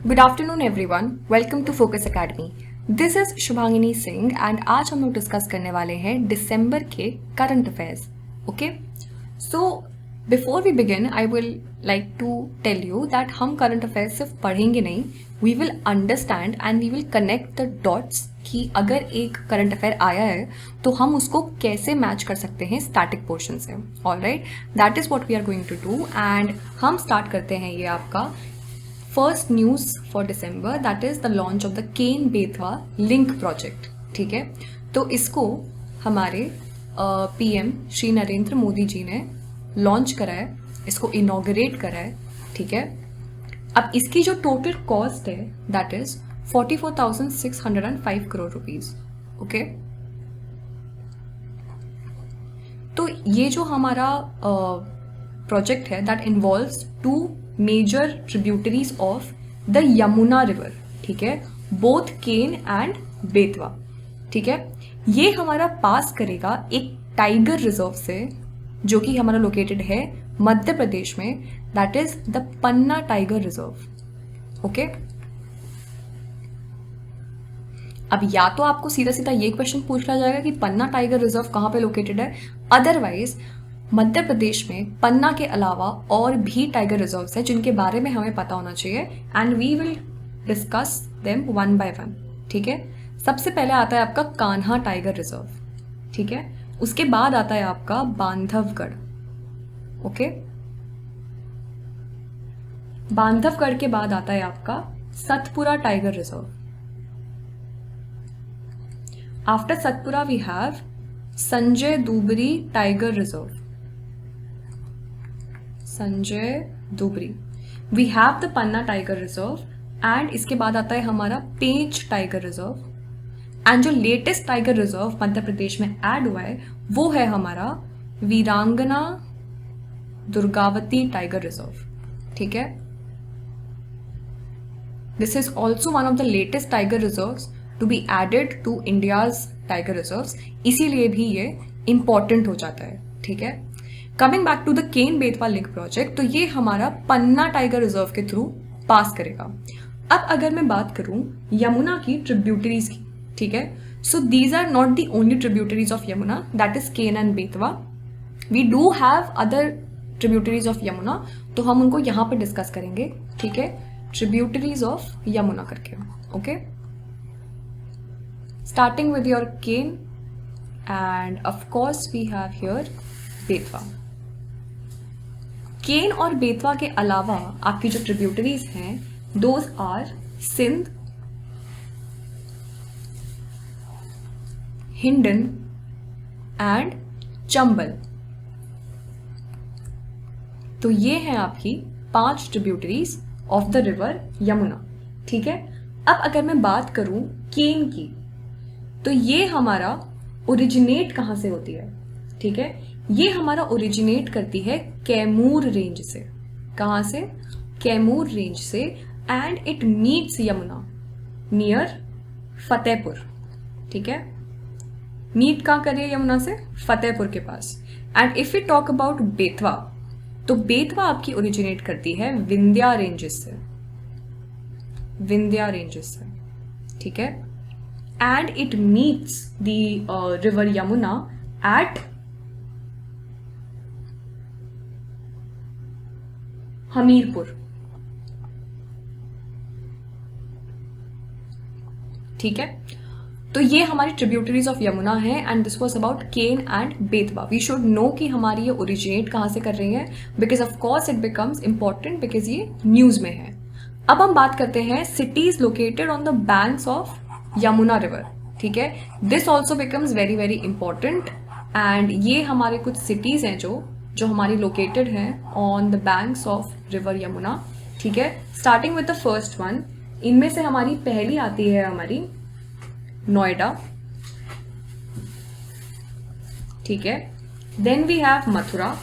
Good afternoon everyone, welcome to Focus Academy. This is Shubhangini Singh and आज हम लोग discuss करने वाले हैं दिसंबर के current affairs. Okay, so before we begin I will like to tell you that हम करंट अफेयर्स सिर्फ पढ़ेंगे नहीं, we will understand and we will connect the dots कि अगर एक करंट अफेयर आया है तो हम उसको कैसे मैच कर सकते हैं स्टैटिक पोर्शन से। Alright, that is what we are going to do and हम स्टार्ट करते हैं ये आपका first news for December, that is the launch of the Ken Betwa link project. ठीक है, तो इसको हमारे पीएम श्री नरेंद्र मोदी जी ने लॉन्च करा है, इसको इनॉग्रेट करा है। ठीक है, अब इसकी जो टोटल कॉस्ट है that is 44,605 crore rupees. Okay, तो ये जो हमारा प्रोजेक्ट है that involves two major tributaries of the Yamuna river. ठीक है, बोथ केन एंड बेतवा। ठीक है, ये हमारा पास करेगा एक टाइगर रिजर्व से जो कि हमारा लोकेटेड है मध्य प्रदेश में, that is the Panna tiger reserve. Okay, अब या तो आपको सीधा सीधा ये क्वेश्चन पूछा जाएगा कि पन्ना टाइगर रिजर्व कहाँ पे लोकेटेड है, अदरवाइज मध्य प्रदेश में पन्ना के अलावा और भी टाइगर रिजर्व्स हैं जिनके बारे में हमें पता होना चाहिए and we will discuss them one by one. ठीक है, सबसे पहले आता है आपका कान्हा टाइगर रिजर्व। ठीक है, उसके बाद आता है आपका बांधवगढ़। ओके, बांधवगढ़ के बाद आता है आपका Satpura tiger reserve. After Satpura we have Sanjay Dubri tiger reserve. Sanjay Dubri, we have the Panna tiger reserve and इसके बाद आता है हमारा पेंच टाइगर रिजर्व एंड जो latest tiger reserve Madhya Pradesh में ऐड हुआ है वो है हमारा वीरांगना दुर्गावती टाइगर रिजर्व। ठीक है, this is also one of the latest tiger reserves to be added to India's tiger reserves, इसीलिए भी ये इंपॉर्टेंट हो जाता है। ठीक है, coming back to the Ken Betwa link project, तो ये हमारा पन्ना टाइगर रिजर्व के थ्रू पास करेगा। अब अगर मैं बात करूं यमुना की ट्रिब्यूटरीज की, ठीक है, so these are not the only tributaries of Yamuna, that is Ken and Betwa. We do have other tributaries of Yamuna, तो हम उनको यहां पर डिस्कस करेंगे। ठीक है, ट्रिब्यूटरीज ऑफ यमुना करके। Okay, starting with your Ken and of course we have here Betwa. Ken और बेतवा के अलावा आपकी जो ट्रिब्यूटरीज हैं those are Sindh, Hindon and Chambal. तो ये हैं आपकी 5 tributaries of the river Yamuna. ठीक है, अब अगर मैं बात करूं केन की, तो ये हमारा ओरिजिनेट कहाँ से होती है। ठीक है, ये हमारा ओरिजिनेट करती है कैमूर रेंज से। कहाँ से? कैमूर रेंज से and it meets Yamuna near Fatehpur. ठीक है, मीट कहाँ करिए यमुना से? फतेहपुर के पास। And if you talk about Betwa, तो बेतवा आपकी ओरिजिनेट करती है विंध्या रेंजेस से। विंध्या रेंजेस से, ठीक है, and it meets the river Yamuna at Hamirpur. ठीक है, तो ये हमारी ट्रिब्यूटरीज ऑफ यमुना है and this was about Ken and Betwa. We should know कि हमारी ये ओरिजिनेट कहाँ से कर रही है, because of course it becomes important because ये न्यूज में है। अब हम बात करते हैं cities located on the banks of Yamuna river. ठीक है, this also becomes very very important and ये हमारे कुछ सिटीज हैं जो हमारी लोकेटेड हैं on the banks of river Yamuna. ठीक है, starting with the first one, इनमें से हमारी पहली आती है हमारी नोएडा। ठीक है, then we have Mathura,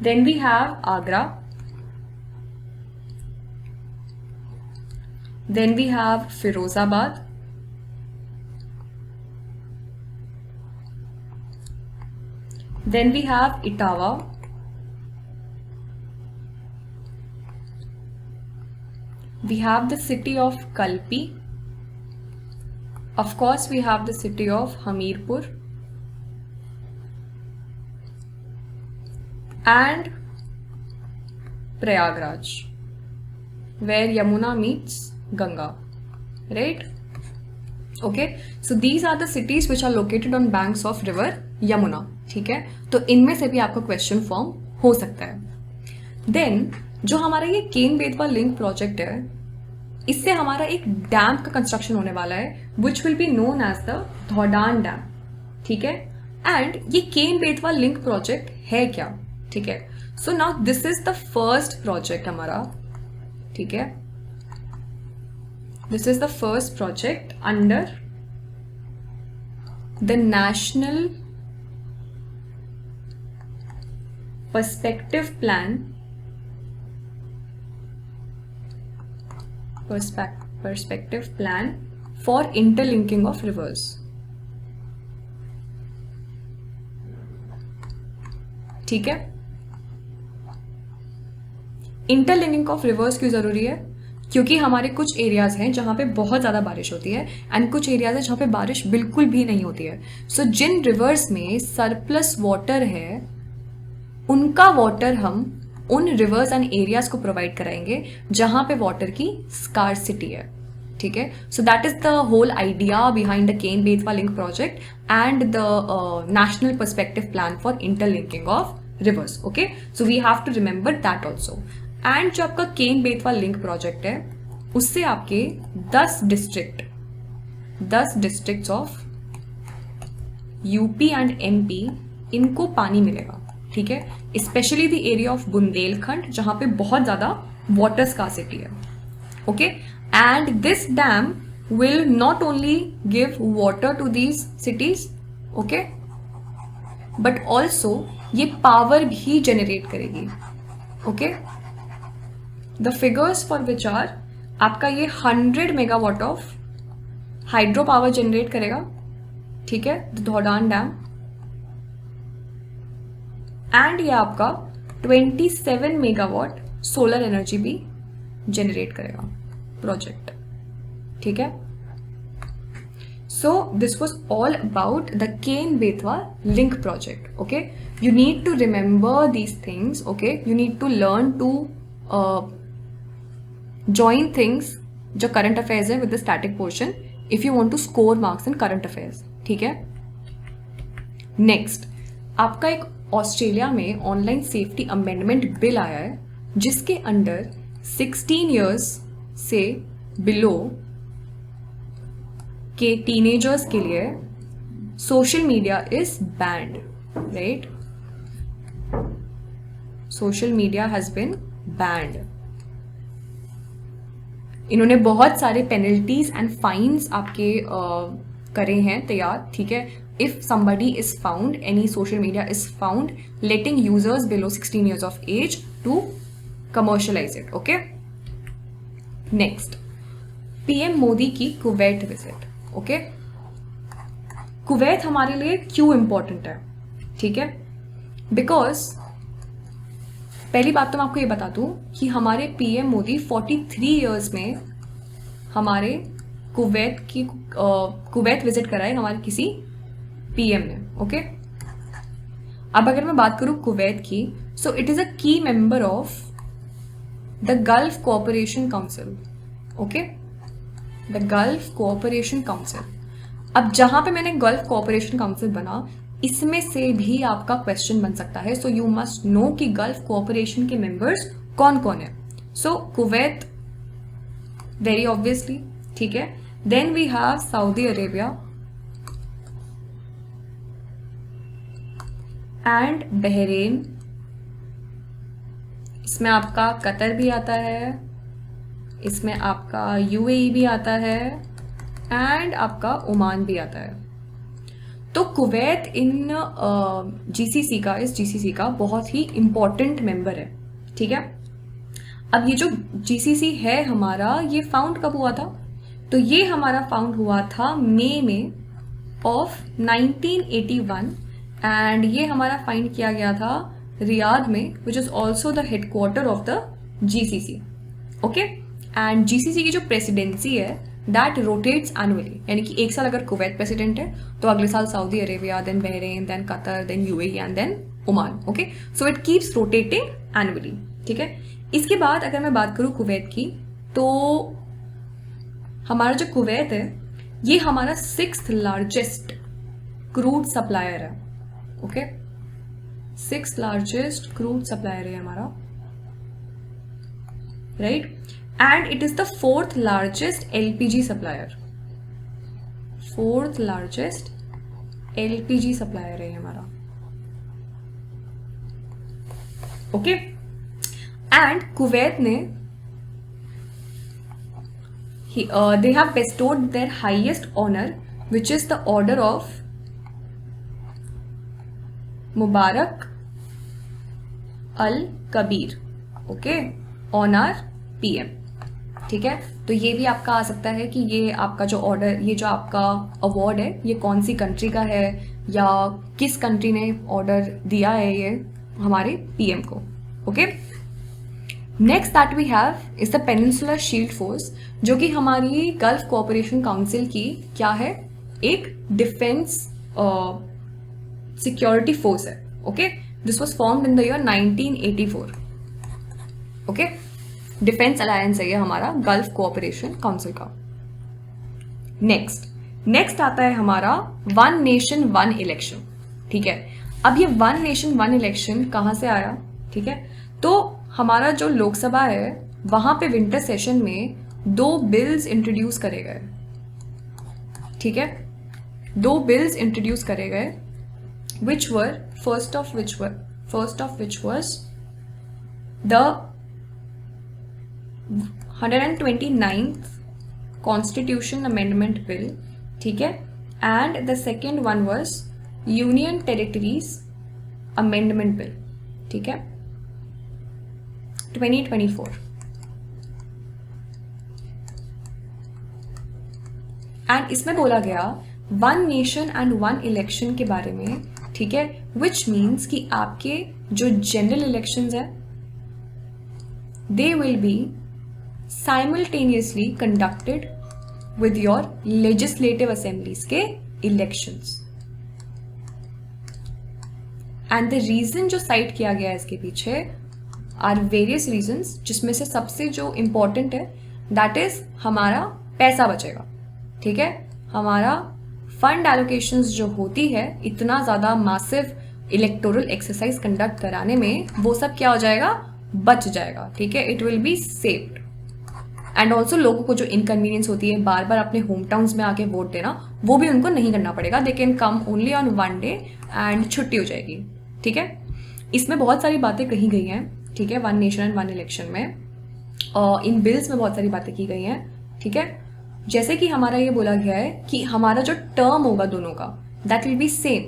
then we have Agra, then we have Firozabad, then we have Etawah, we have the city of Kalpi. Of course, we have the city of Hamirpur and Prayagraj, where Yamuna meets Ganga, right? Okay, so these are the cities which are located on banks of river Yamuna. ठीक है, तो इनमें से भी आपका question form हो सकता है. देन जो हमारा ये केन बेतवा लिंक प्रोजेक्ट है, इससे हमारा एक डैम का कंस्ट्रक्शन होने वाला है which will be known as the Dhaudhan dam. ठीक है, एंड ये केन बेतवा लिंक प्रोजेक्ट है क्या? ठीक है, so now this is the first project हमारा. ठीक है, this is the first project under the national perspective plan for interlinking of reverse. ठीक है, इंटरलिंकिंग ऑफ रिवर्स क्यों जरूरी है? क्योंकि हमारे कुछ एरियाज हैं जहां पे बहुत ज्यादा बारिश होती है एंड कुछ एरियाज है जहां पे बारिश बिल्कुल भी नहीं होती है. सो जिन रिवर्स में सरप्लस वाटर है, उनका वाटर हम उन रिवर्स एंड एरियाज को प्रोवाइड कराएंगे जहां पे वाटर की स्कार्सिटी है. ठीक है, so that is the whole idea behind the Ken Betwa link project and the national perspective plan for interlinking of rivers. Okay, so we have to remember that also. And जो आपका केन Betwa link project है, उससे आपके 10 districts of UP and MP, इनको पानी मिलेगा. ठीक है, specially the area of Bundelkhand जहां पे बहुत ज्यादा वाटर स्कार्सिटी है. Okay, and this dam will not only give water to these cities, okay, but also ये पावर भी जनरेट करेगी. Okay, the figures for which are आपका ये 100 megawatt of hydro power generate करेगा. ठीक है, द धौडान डैम, एंड ये आपका 27 मेगावाट सोलर एनर्जी भी जनरेट करेगा प्रोजेक्ट. ठीक है, so this was all about the Ken Betwa link project. Okay, you need to remember these things. Okay, you need to learn to join things जो current affairs है with the static portion if you want to score marks in current affairs. ठीक है, next आपका एक Australia में online safety amendment bill आया है जिसके अंडर 16 इयर्स से बिलो के टीनेजर्स के लिए social media is band. Right, social media has been band. इन्होंने बहुत सारे पेनल्टीज एंड फाइन्स आपके करे हैं तैयार. ठीक है, if somebody is found, any social media is found letting users below 16 years of age to commercialize it. Okay, next PM Modi की कुवैत विजिट. ओके, कुवैत हमारे लिए क्यों इंपॉर्टेंट है? ठीक है, बिकॉज पहली बात तो मैं आपको ये बता दूं कि हमारे PM मोदी 43 इयर्स में हमारे कुवैत विजिट कराए हमारे किसी PM ने. ओके, अब अगर मैं बात करूं कुवैत की, सो इट इज अ की member of the gulf cooperation council. Okay, the gulf cooperation council. अब जहां पे मैंने गल्फ कोऑपरेशन काउंसिल बना, इसमें से भी आपका क्वेश्चन बन सकता है. सो यू मस्ट नो कि गल्फ कोऑपरेशन के मेंबर्स कौन कौन है. So Kuwait very obviously. ठीक है, then we have Saudi Arabia and Bahrain. इसमें आपका कतर भी आता है, इसमें आपका UAE भी आता है एंड आपका ओमान भी आता है. तो कुवैत इन इस GCC का बहुत ही इंपॉर्टेंट मेंबर है. ठीक है, अब ये जो GCC है हमारा, ये फाउंड कब हुआ था? तो ये हमारा फाउंड हुआ था मई में ऑफ 1981 एंड ये हमारा फाइंड किया गया था रियाद में, which is also the headquarter of the GCC. Okay, and GCC की जो प्रेसिडेंसी है दैट रोटेट्स एनुअली, यानी कि एक साल अगर कुवैत प्रेसिडेंट है तो अगले साल Saudi Arabia, then Bahrain, then Qatar, then UAE and then Oman. Okay, so it keeps rotating annually. ठीक है, इसके बाद अगर मैं बात करूं कुवैत की, तो हमारा जो कुवैत है ये हमारा 6th लार्जेस्ट क्रूड सप्लायर है. Okay, 6th largest crude supplier है हमारा, right. And it is the 4th largest LPG supplier. 4th largest LPG supplier है हमारा. ओके, एंड कुवैत ने they have bestowed their highest honor, which is the order of Mubarak al-Kabir, okay, on our PM. ठीक है, तो ये भी आपका आ सकता है कि ये आपका जो ऑर्डर, ये जो आपका अवार्ड है ये कौन सी कंट्री का है या किस कंट्री ने ऑर्डर दिया है ये हमारे पीएम को. Okay, next that we have is the peninsular shield force, जो कि हमारी गल्फ कोऑपरेशन काउंसिल की क्या है, एक डिफेंस सिक्योरिटी फोर्स है. Okay, this was formed in the year 1984. Okay, defence alliance है ये हमारा गल्फ कोऑपरेशन काउंसिल का. नेक्स्ट आता है हमारा वन नेशन वन इलेक्शन. ठीक है, अब ये वन नेशन वन इलेक्शन कहाँ से आया? ठीक है, तो हमारा जो लोकसभा है वहां पे विंटर सेशन में 2 बिल्स इंट्रोड्यूस करे गए. ठीक है, 2 बिल्स इंट्रोड्यूस करे गए, which were first of which was the 129th Constitution Amendment Bill. ठीक है, and the second one was Union Territories Amendment Bill. ठीक है, 2024. एंड इसमें बोला गया one nation and one election के बारे में. ठीक है, विच मीन्स कि आपके जो जनरल इलेक्शंस है they will be simultaneously conducted with your legislative assemblies के इलेक्शंस. एंड द रीजन जो साइट किया गया है इसके पीछे आर वेरियस रीजन्स, जिसमें से सबसे जो इम्पोर्टेंट है दैट इज हमारा पैसा बचेगा. ठीक है, हमारा फंड एलोकेशंस जो होती है इतना ज़्यादा मासिव इलेक्टोरल एक्सरसाइज कंडक्ट कराने में वो सब क्या हो जाएगा, बच जाएगा. ठीक है, it will be saved. And also लोगों को जो इनकन्वीनियंस होती है बार बार अपने होम टाउन्स में आके वोट देना, वो भी उनको नहीं करना पड़ेगा. They can come only on one day and छुट्टी हो जाएगी. ठीक है, इसमें बहुत सारी बातें कही गई हैं. ठीक है, one nation and one election में इन बिल्स में बहुत सारी बातें की गई हैं. ठीक है, जैसे कि हमारा ये बोला गया है कि हमारा जो टर्म होगा दोनों का that will be same.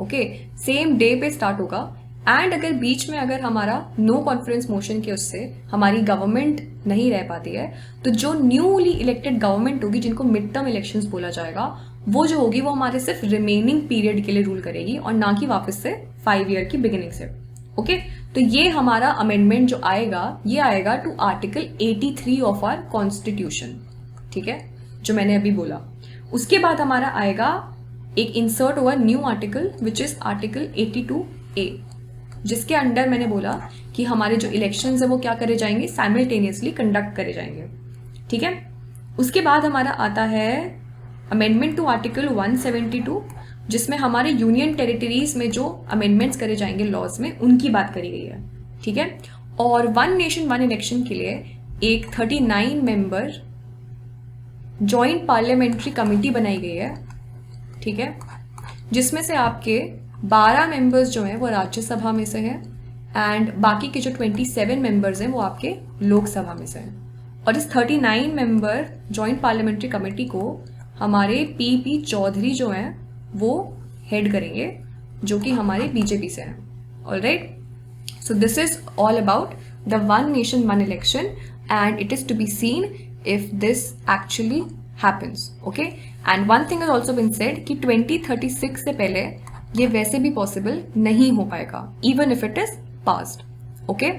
Okay, same day पे स्टार्ट होगा. एंड अगर बीच में अगर हमारा नो कॉन्फिडेंस मोशन के उससे हमारी गवर्नमेंट नहीं रह पाती है, तो जो न्यूली इलेक्टेड गवर्नमेंट होगी, जिनको मिड टर्म इलेक्शंस बोला जाएगा, वो जो होगी वो हमारे सिर्फ रिमेनिंग पीरियड के लिए रूल करेगी और ना कि वापस से 5 ईयर की बिगिनिंग से. ओके, तो ये हमारा अमेंडमेंट जो आएगा ये आएगा to article 83 of our constitution. ठीक है, जो मैंने अभी बोला. उसके बाद हमारा आएगा एक इंसर्ट हुआ new article which is article 82A, जिसके अंडर मैंने बोला कि हमारे जो इलेक्शंस है वो क्या करे जाएंगे, साइमल्टेनियसली कंडक्ट करे जाएंगे. ठीक है, उसके बाद हमारा आता है अमेंडमेंट टू आर्टिकल 172, जिसमें हमारे यूनियन टेरिटरीज में जो अमेंडमेंट्स करे जाएंगे लॉज में, उनकी बात करी गई है. ठीक है, और वन नेशन वन इलेक्शन के लिए एक 39 मेंबर जॉइंट पार्लियामेंट्री कमेटी बनाई गई है. ठीक है, जिसमें से आपके 12 मेंबर्स जो हैं वो राज्यसभा में से हैं एंड बाकी के जो 27 मेंबर्स हैं वो आपके लोकसभा में से हैं. और इस 39 मेंबर जॉइंट पार्लियामेंट्री कमेटी को हमारे पी चौधरी जो हैं वो हेड करेंगे, जो कि हमारे बीजेपी से हैं. Alright, so this is all about the one nation one election and it is to be seen if this actually happens. Okay, and one thing has also been said कि 2036 से पहले ये वैसे भी पॉसिबल नहीं हो पाएगा even if it is passed. Okay,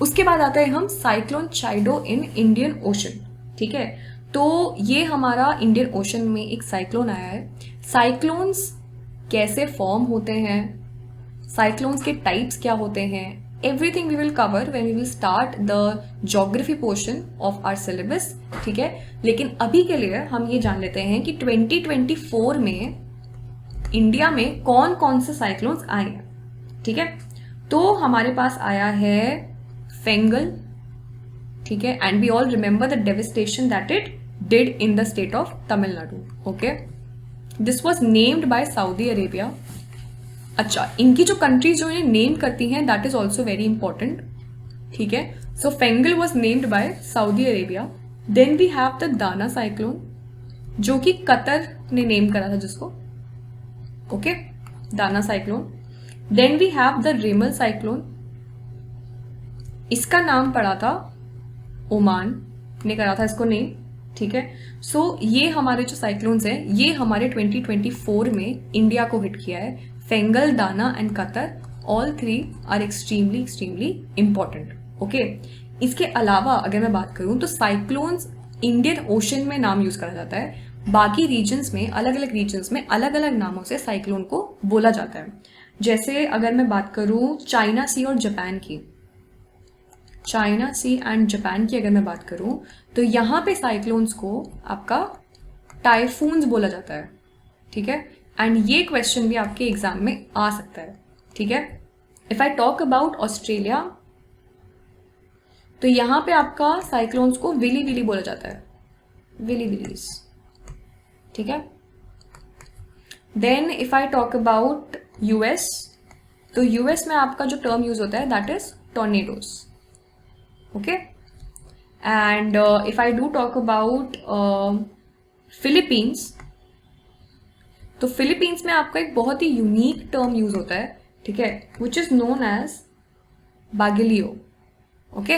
उसके बाद आते हैं हम साइक्लोन चाइडो इन इंडियन ओशन, ठीक है। तो ये हमारा इंडियन ओशन में एक साइक्लोन आया है। साइक्लोन्स कैसे फॉर्म होते हैं, साइक्लोन्स के टाइप्स क्या होते हैं, everything we will cover when we will start the geography portion of our syllabus, ठीक है। लेकिन अभी के लिए हम ये जान लेते हैं कि 2024 में इंडिया में कौन कौन से साइक्लोन्स आए हैं, ठीक है। तो हमारे पास आया है फेंगल, ठीक है, and we all remember the devastation that it did in the state of Tamil Nadu, okay. This was named by Saudi Arabia. अच्छा, इनकी जो कंट्रीज जो इन्हें नेम करती हैं that is also very important, ठीक है। So Fengal was named by Saudi Arabia. Then we have the Dana cyclone, जो कि कतर ने नेम करा था जिसको, okay, Dana cyclone. Then we have the Remal cyclone, इसका नाम पड़ा था ओमान ने करा था इसको नेम, ठीक है। सो ये हमारे जो साइक्लोन्स हैं ये हमारे 2024 में इंडिया को हिट किया है। Fengal, Dana and Qatar, all three are extremely extremely important, okay. इसके अलावा अगर मैं बात करूं तो साइक्लोन्स इंडियन ओशन में नाम यूज करा जाता है, बाकी रीजन्स में, अलग अलग रीजन्स में अलग अलग नामों से साइक्लोन को बोला जाता है। जैसे अगर मैं बात करूं चाइना सी और जापान की, चाइना सी एंड जापान की अगर मैं बात करूं तो यहाँ पे साइक्लोन्स को आपका टाइफून्स बोला जाता है, ठीक है। एंड ये क्वेश्चन भी आपके एग्जाम में आ सकता है, ठीक है। If I talk about Australia तो यहाँ पे आपका साइक्लोन्स को विली विली बोला जाता है, विली विलीज, ठीक है। Then if I talk about US तो यूएस में आपका जो टर्म यूज होता है that is tornadoes, okay. And if I do talk about Philippines तो फिलीपींस में आपका एक बहुत ही यूनिक टर्म यूज होता है, ठीक है, which is known as Bagilio, okay,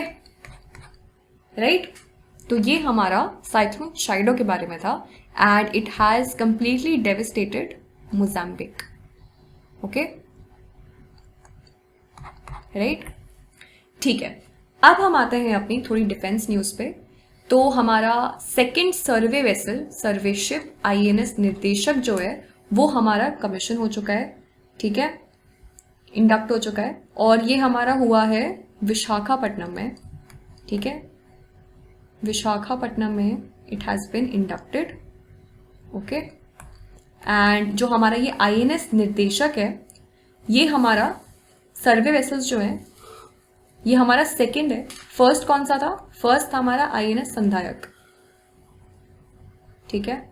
right. तो ये हमारा साइक्लोन चाइडो के बारे में था and it has completely devastated Mozambique, okay, right, ठीक है। अब हम आते हैं अपनी थोड़ी डिफेंस न्यूज पे। तो हमारा सेकंड सर्वे वेसल, सर्वे शिप आईएनएस निर्देशक जो है वो हमारा कमीशन हो चुका है, ठीक है, इंडक्ट हो चुका है, और ये हमारा हुआ है विशाखापट्टनम में, ठीक है, विशाखापट्टनम में it has been inducted, okay. And जो हमारा ये आईएनएस निर्देशक है ये हमारा सर्वे वेसल्स जो है ये हमारा सेकंड है। फर्स्ट कौन सा था? फर्स्ट था हमारा आईएनएस संधायक, ठीक है,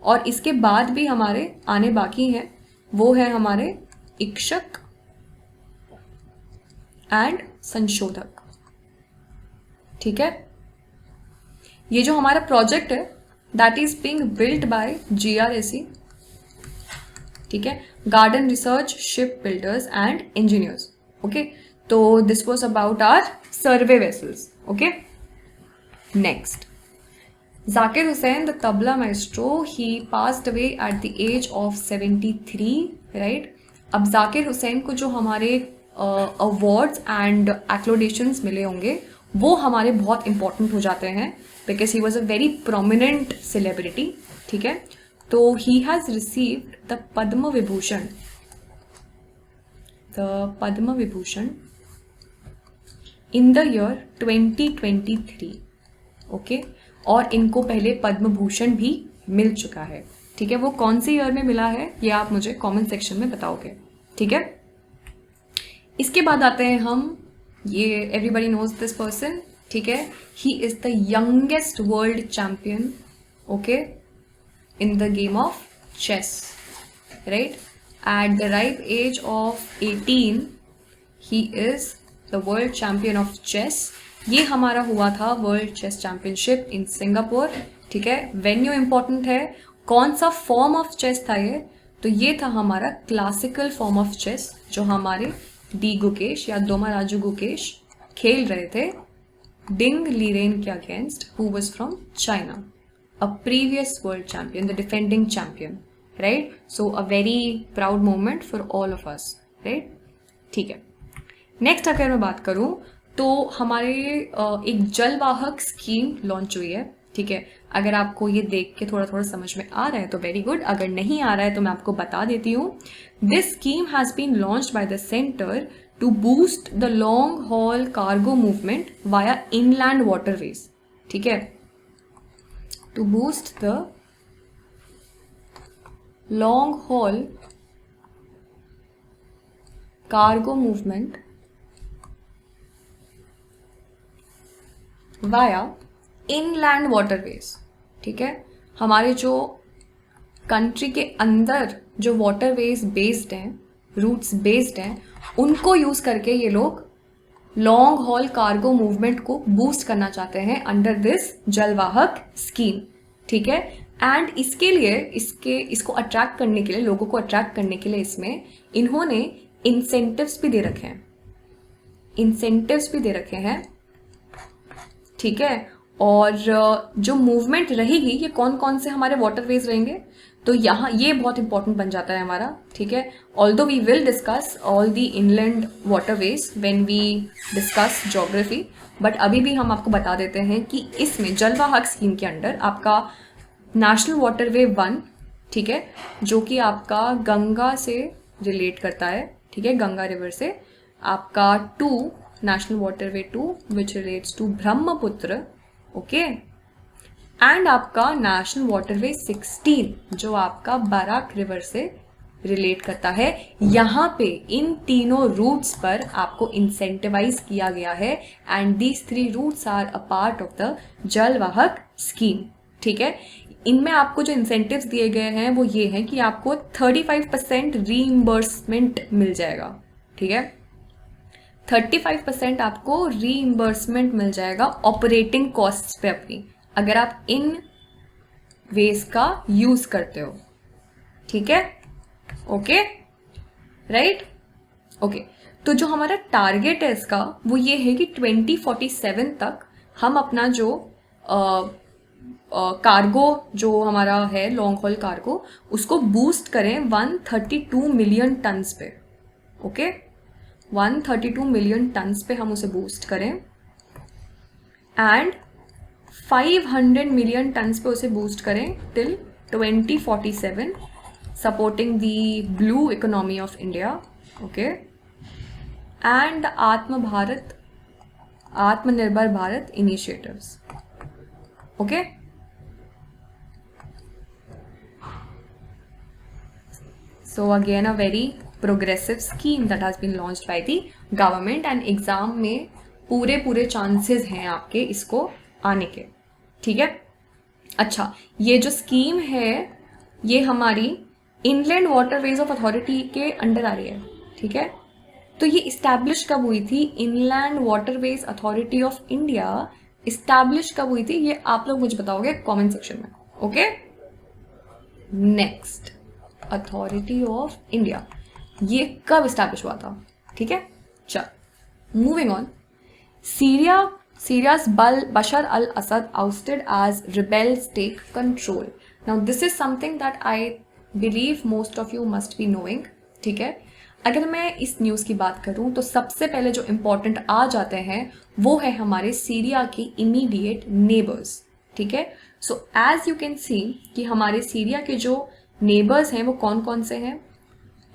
और इसके बाद भी हमारे आने बाकी हैं, वो है हमारे इक्षक एंड संशोधक, ठीक है। ये जो हमारा प्रोजेक्ट है that is being built by GRSE, ठीक है, Garden Research Ship Builders and Engineers, okay. तो this was about our survey vessels, okay. Next, Zakir Hussain, the tabla maestro, he passed away at the age of 73, right? अब जाकिर हुसैन को जो हमारे awards and एक्लोडेशंस मिले होंगे वो हमारे बहुत इंपॉर्टेंट हो जाते हैं because he was a very prominent celebrity, ठीक है। तो he has received the Padma Vibhushan, in the year 2023, okay. और इनको पहले पद्म भूषण भी मिल चुका है, ठीक है। वो कौन से ईयर में मिला है ये आप मुझे कमेंट सेक्शन में बताओगे, ठीक है। इसके बाद आते हैं हम, ये एवरीबडी नोज दिस पर्सन, ठीक है, he is the youngest world champion, okay, in the game of chess, right. At the ripe age of 18 he is the world champion of chess. ये हमारा हुआ था world chess championship in Singapore, ठीक है। Venue important है, कौन सा form of chess था ये? तो ये था हमारा क्लासिकल फॉर्म ऑफ चेस जो हमारे डी गुकेश या दोमाराजू गुकेश खेल रहे थे डिंग लीरेन के against, who was from China, a previous world champion, the defending champion, right. So a very proud moment for all of us, right, ठीक है। नेक्स्ट अगर मैं बात करूं तो हमारे एक जलवाहक स्कीम लॉन्च हुई है, ठीक है। अगर आपको ये देख के थोड़ा थोड़ा समझ में आ रहा है तो वेरी गुड, अगर नहीं आ रहा है तो मैं आपको बता देती हूँ। This scheme has been launched by the centre to boost the long haul cargo movement via inland waterways, ठीक है, to boost the long haul cargo movement via inland waterways, ठीक है। हमारे जो कंट्री के अंदर जो वाटरवेज बेस्ड हैं, रूट्स बेस्ड हैं, उनको यूज करके ये लोग लॉन्ग हॉल कार्गो मूवमेंट को बूस्ट करना चाहते हैं अंडर दिस जलवाहक स्कीम, ठीक है। एंड इसके लिए इसको अट्रैक्ट करने के लिए, लोगों को अट्रैक्ट करने के लिए इसमें इन्होंने इंसेंटिव्स भी दे रखे हैं, ठीक है। और जो मूवमेंट रहेगी ये कौन कौन से हमारे वाटरवेज रहेंगे, तो यहाँ ये बहुत इंपॉर्टेंट बन जाता है हमारा, ठीक है। Although we will discuss all the inland waterways when we discuss geography, but अभी भी हम आपको बता देते हैं कि इसमें जलवाहक स्कीम के अंडर आपका नेशनल वाटरवे 1, ठीक है, जो कि आपका गंगा से रिलेट करता है, ठीक है, गंगा रिवर से। आपका 2 national waterway 2 which relates to Brahmaputra, okay. And आपका नेशनल वाटरवे 16 जो आपका बराक रिवर से रिलेट करता है। यहाँ पे इन तीनों रूट्स पर आपको इंसेंटिवाइज किया गया है and these 3 routes are a part of the Jalvahak scheme, ठीक है। इनमें आपको जो इंसेंटिव्स दिए गए हैं वो ये हैं कि आपको 35% रीइंबर्समेंट मिल जाएगा, ठीक है। 35% आपको रीइंबर्समेंट मिल जाएगा ऑपरेटिंग कॉस्ट्स पे अपनी, अगर आप इन वेज का यूज करते हो, ठीक है, ओके, राइट, ओके। तो जो हमारा टारगेट है इसका वो ये है कि 2047 तक हम अपना जो कार्गो जो हमारा है लॉन्ग हॉल कार्गो उसको बूस्ट करें 132 मिलियन टन्स पे, ओके, 132 मिलियन टन्स पे हम उसे बूस्ट करें एंड 500 मिलियन टन्स पे उसे बूस्ट करें till 2047, supporting the blue economy of India, okay, and Atmanirbhar Bharat initiatives, okay. So again a very progressive scheme that has been launched by the government and exam में पूरे chances हैं आपके इसको आने के, ठीक है। अच्छा, ये जो स्कीम है ये हमारी इनलैंड वाटरवेज ऑफ अथॉरिटी के अंडर आ रही है, ठीक है। तो ये इस्टेब्लिश कब हुई थी? Inland waterways authority of India establish कब हुई थी ये आप लोग मुझे बताओगे कमेंट सेक्शन में, okay. Next, authority of India ये कब इस्टेब्लिश हुआ था, ठीक है। चल moving on, Syria's Bashar al-Assad ousted as rebels take control. Now this is something that I believe most of you must be knowing, ठीक है। अगर मैं इस न्यूज़ की बात करूं तो सबसे पहले जो इम्पोर्टेंट आ जाते हैं वो है हमारे सीरिया के इमीडिएट नेबर्स, ठीक है। So as you can see कि हमारे सीरिया के जो नेबर्स हैं वो कौन कौन से हैं?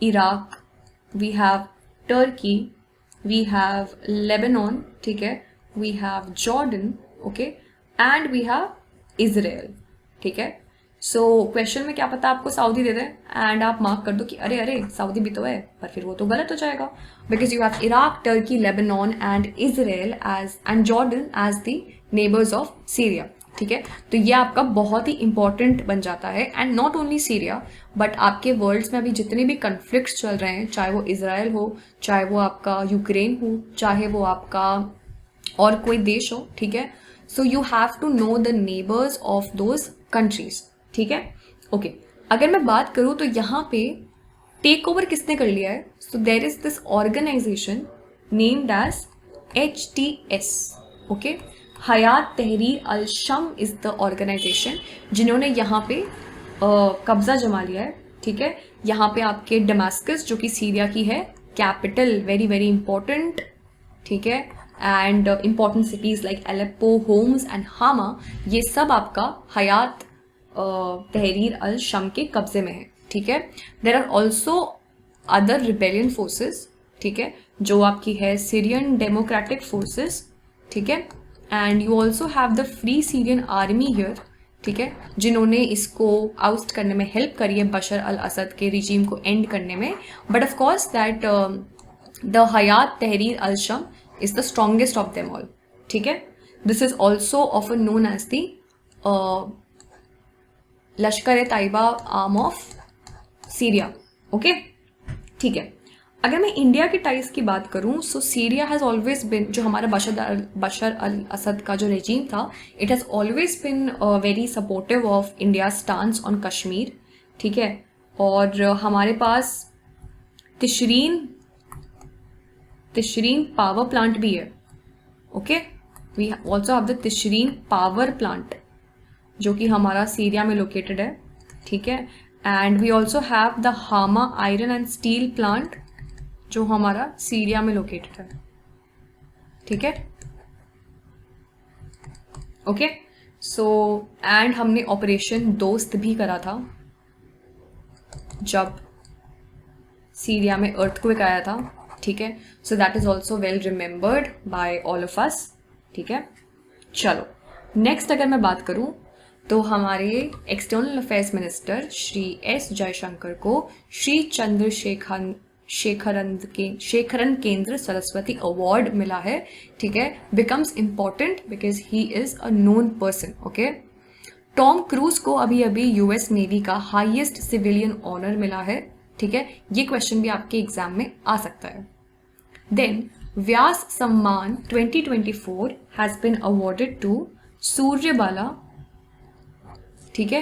Iraq, we have Turkey, we have Lebanon, ठीक है, we have Jordan, okay, and we have Israel, ठीक है। सो क्वेश्चन में क्या पता आपको सऊदी दे दें एंड आप मार्क कर दो कि अरे अरे सऊदी भी तो है, पर फिर वो तो गलत हो जाएगा because you have Iraq, Turkey, Lebanon and Israel as and Jordan as the neighbours of Syria, ठीक है। तो ये आपका बहुत ही इंपॉर्टेंट बन जाता है and not only Syria but आपके वर्ल्ड्स में अभी जितने भी कन्फ्लिक्ट्स चल रहे हैं, चाहे वो इजराइल हो, चाहे वो आपका यूक्रेन हो, चाहे वो आपका और कोई देश हो, ठीक है। So you have to know the neighbours of those countries, ठीक है, ओके। अगर मैं बात करूं तो यहाँ पे टेक ओवर किसने कर लिया है? So there is this organization named as HTS, okay, Hayat Tahrir al Sham is the organisation जिन्होंने यहाँ पे कब्जा जमा लिया है, ठीक है। यहाँ पे आपके डमास्कस जो कि सीरिया की है कैपिटल, वेरी वेरी इंपॉर्टेंट, ठीक है, and important cities like Aleppo, homes and हामा, ये सब आपका हयात तहरीर अल शम के कब्जे में है, ठीक है। There are also other rebellion forces, ठीक है, जो आपकी है सीरियन डेमोक्रेटिक फोर्सेस, ठीक है, and you also have the free Syrian army here, ठीक है, जिन्होंने इसको आउस्ट करने में हेल्प करी है बशर अल असद के रिजीम को एंड करने में। But of course that the Hayat Tahrir al Sham is the strongest of them all, ठीक है। This is also often known as the Lashkar e Taiba arm of Syria, okay, ठीक है। अगर मैं इंडिया के टाइज की बात करूं, सो सीरिया हैज़ ऑलवेज बिन, जो हमारा बशर अल असद का जो रेजीम था, it has always been very supportive of India stance on Kashmir, ठीक है। और हमारे पास तिशरीन पावर प्लांट भी है, okay, we also have the Tishrin power plant जो कि हमारा सीरिया में लोकेटेड है, ठीक है। And we also have the Hama iron and steel plant जो हमारा सीरिया में लोकेटेड है, ठीक है, ओके। सो एंड हमने ऑपरेशन दोस्त भी करा था जब सीरिया में अर्थक्वेक आया था, ठीक है। So that is also well remembered by all of us, ठीक है। चलो नेक्स्ट अगर मैं बात करूं तो हमारे external affairs minister Shri S Jaishankar को श्री शेखरन केंद्र सरस्वती अवार्ड मिला है, ठीक है, becomes important because he is a known person, okay. Tom cruise को अभी अभी यूएस नेवी का हाईएस्ट सिविलियन ऑनर मिला है, ठीक है, ये क्वेश्चन भी आपके एग्जाम में आ सकता है। Then Vyas Samman 2024 has been awarded to Suryabala, ठीक है,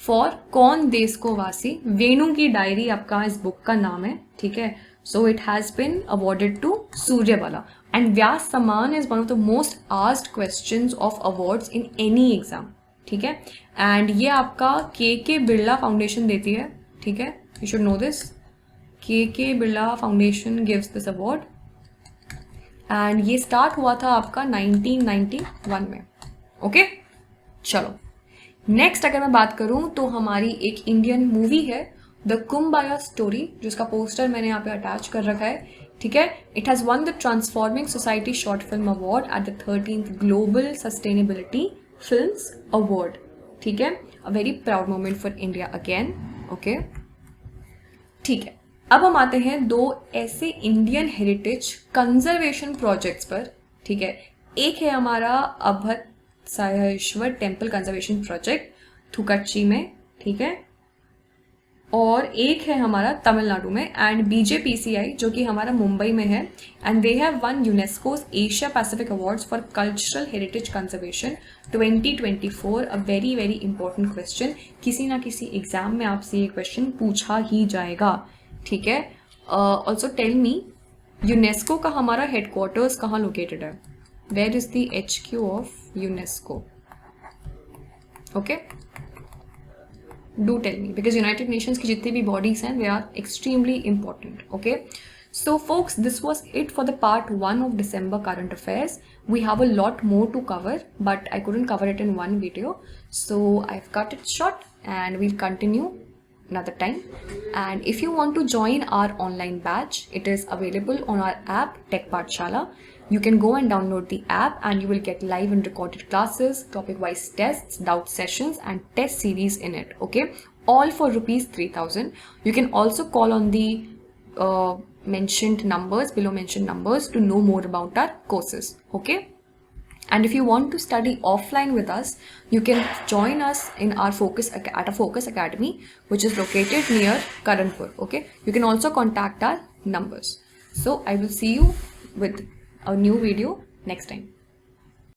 फॉर कौन देश को वासी, वेणु की डायरी आपका इस बुक का नाम है, ठीक है। So it has been awarded to Suryabala and Vyas Samman is one of the most asked questions of awards in any exam, ठीक है। एंड ये आपका के बिरला फाउंडेशन देती है, ठीक है, यू शुड नो दिस, के Birla foundation gives this award and ये स्टार्ट हुआ था आपका 1991 में, ओके। चलो नेक्स्ट अगर मैं बात करूं तो हमारी एक इंडियन मूवी है द कुम्बाया स्टोरी, जिसका पोस्टर मैंने यहाँ पे अटैच कर रखा है, ठीक है। It has one the transforming society short film award at the 13th global sustainability films award, ठीक है, a very proud moment for India again, okay, ठीक है। अब हम आते हैं दो ऐसे इंडियन हेरिटेज कंजर्वेशन प्रोजेक्ट्स पर, ठीक है। एक है हमारा अभत साहेश्वर टेम्पल कंजर्वेशन प्रोजेक्ट थुकच्ची में, ठीक है, और एक है हमारा तमिलनाडु में एंड बीजेपीसीआई जो कि हमारा मुंबई में है and they have one UNESCO's Asia Pacific awards for cultural heritage conservation 2024। A very very important question, किसी ना किसी एग्जाम में आपसे ये क्वेश्चन पूछा ही जाएगा, ठीक है। ऑल्सो टेल मी, यूनेस्को का हमारा हेडक्वार्टर्स कहाँ लोकेटेड है? Where is the HQ of UNESCO? Okay, do tell me because United Nations की जितनी भी bodies हैं they are extremely important. Okay, so folks, this was it for the part 1 of December current affairs. We have a lot more to cover, but I couldn't cover it in one video, so I've cut it short and we'll continue another time. And if you want to join our online batch, it is available on our app Tech Pathshala. You can go and download the app and you will get live and recorded classes, topic wise tests, doubt sessions and test series in it, okay, all for rupees 3000. You can also call on the mentioned numbers, below mentioned numbers, to know more about our courses, okay. And if you want to study offline with us, you can join us in our Focus Academy, which is located near Karanpur, okay. You can also contact our numbers. So I will see you with a new video next time.